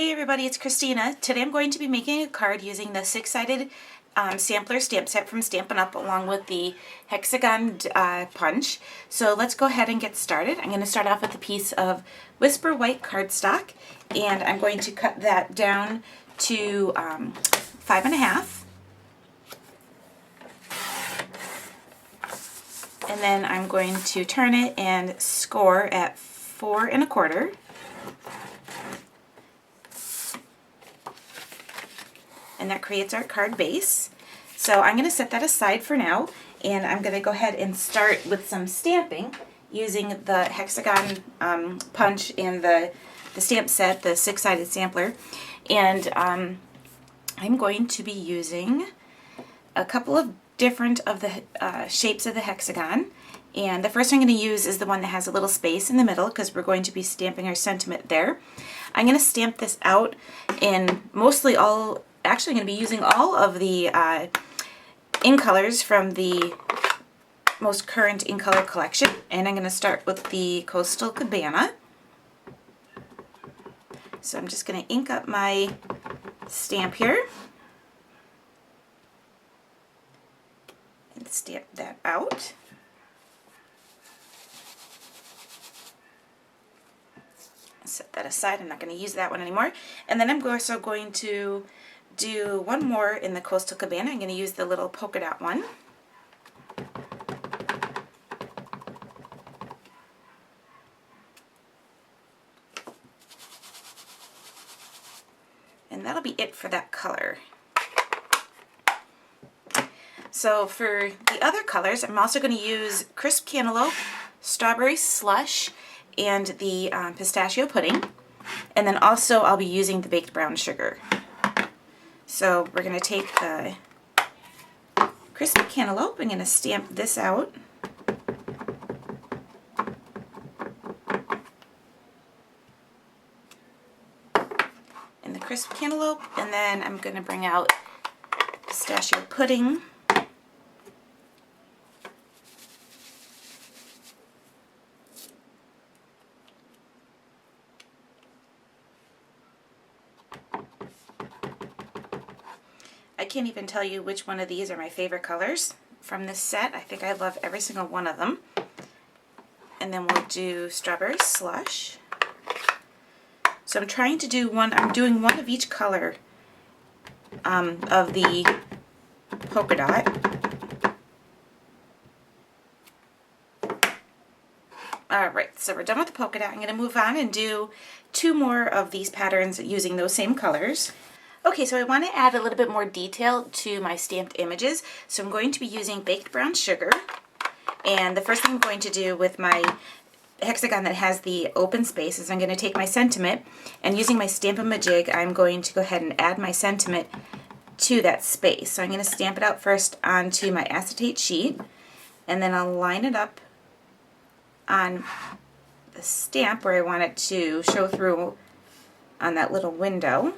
Hey everybody, it's Christina. Today I'm going to be making a card using the six-sided sampler stamp set from Stampin' Up along with the Hexagon punch. So let's go ahead and get started. I'm going to start off with a piece of Whisper White cardstock, and I'm going to cut that down to 5.5. And then I'm going to turn it and score at 4.25. And that creates our card base. So I'm going to set that aside for now, and I'm going to go ahead and start with some stamping using the Hexagon punch and the stamp set, the six-sided sampler. And I'm going to be using a couple of different of the shapes of the hexagon. And the first I'm going to use is the one that has a little space in the middle because we're going to be stamping our sentiment there. I'm going to stamp this out in actually going to be using all of the ink colors from the most current ink color collection, and I'm going to start with the Coastal Cabana. So I'm just going to ink up my stamp here and stamp that out. Set that aside. I'm not going to use that one anymore. And then I'm also going to do one more in the Coastal Cabana. I'm going to use the little polka dot one. And that'll be it for that color. So for the other colors, I'm also going to use Crisp Cantaloupe, Strawberry Slush, and the Pistachio Pudding. And then also I'll be using the Baked Brown Sugar. So we're going to take the Crisp Cantaloupe. I'm going to stamp this out. And the Crisp Cantaloupe. And then I'm going to bring out Pistachio Pudding. I can't even tell you which one of these are my favorite colors from this set. I think I love every single one of them. And then we'll do Strawberry Slush. So I'm trying to do I'm doing one of each color of the polka dot. Alright, so we're done with the polka dot. I'm going to move on and do two more of these patterns using those same colors. Okay, so I want to add a little bit more detail to my stamped images, so I'm going to be using Baked Brown Sugar. And the first thing I'm going to do with my hexagon that has the open space is I'm going to take my sentiment, and using my Stamp-a-ma-jig, I'm going to go ahead and add my sentiment to that space. So I'm going to stamp it out first onto my acetate sheet, and then I'll line it up on the stamp where I want it to show through on that little window.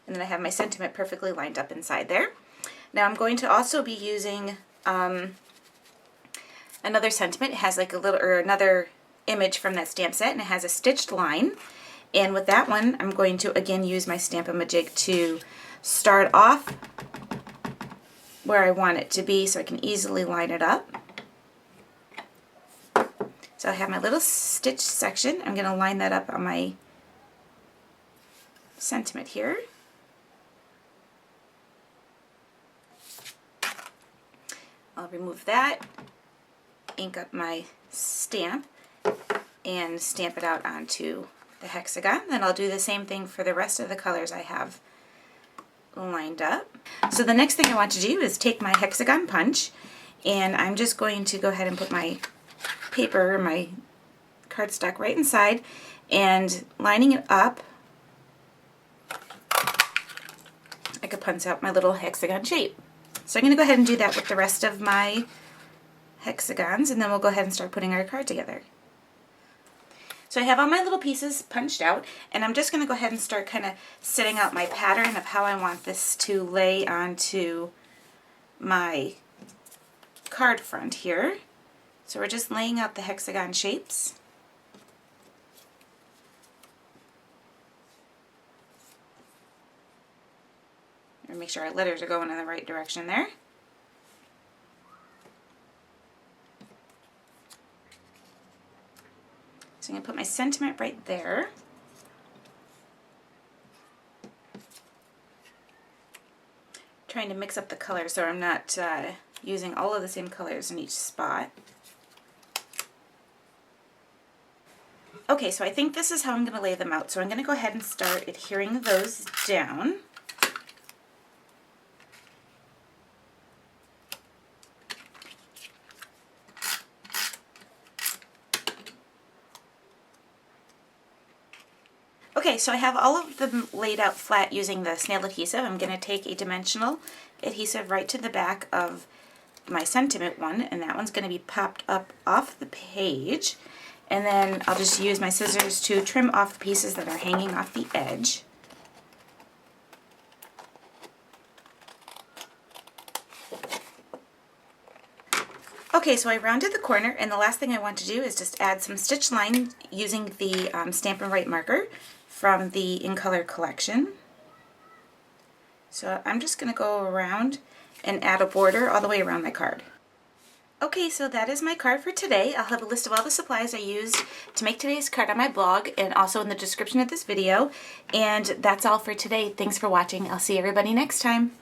And then I have my sentiment perfectly lined up inside there. Now I'm going to also be using another sentiment. It has like another image from that stamp set, and it has a stitched line. And with that one, I'm going to again use my Stamp-a-ma-jig to start off where I want it to be so I can easily line it up. So I have my little stitch section. I'm going to line that up on my sentiment here. I'll remove that, ink up my stamp, and stamp it out onto the hexagon. Then I'll do the same thing for the rest of the colors I have lined up. So the next thing I want to do is take my hexagon punch, and I'm just going to go ahead and put my paper, my cardstock right inside, and lining it up, I could punch out my little hexagon shape. So I'm going to go ahead and do that with the rest of my hexagons, and then we'll go ahead and start putting our card together. So I have all my little pieces punched out, and I'm just going to go ahead and start kind of setting out my pattern of how I want this to lay onto my card front here. So we're just laying out the hexagon shapes. And make sure our letters are going in the right direction there. So I'm going to put my sentiment right there. Trying to mix up the colors so I'm not using all of the same colors in each spot. Okay, so I think this is how I'm going to lay them out. So I'm going to go ahead and start adhering those down. Okay, so I have all of them laid out flat using the Snail adhesive. I'm going to take a dimensional adhesive right to the back of my sentiment one, and that one's going to be popped up off the page. And then I'll just use my scissors to trim off the pieces that are hanging off the edge. Okay, so I rounded the corner, and the last thing I want to do is just add some stitch line using the Stampin' Right marker from the In Color collection. So I'm just going to go around and add a border all the way around my card. Okay, so that is my card for today. I'll have a list of all the supplies I used to make today's card on my blog and also in the description of this video. And that's all for today. Thanks for watching. I'll see everybody next time.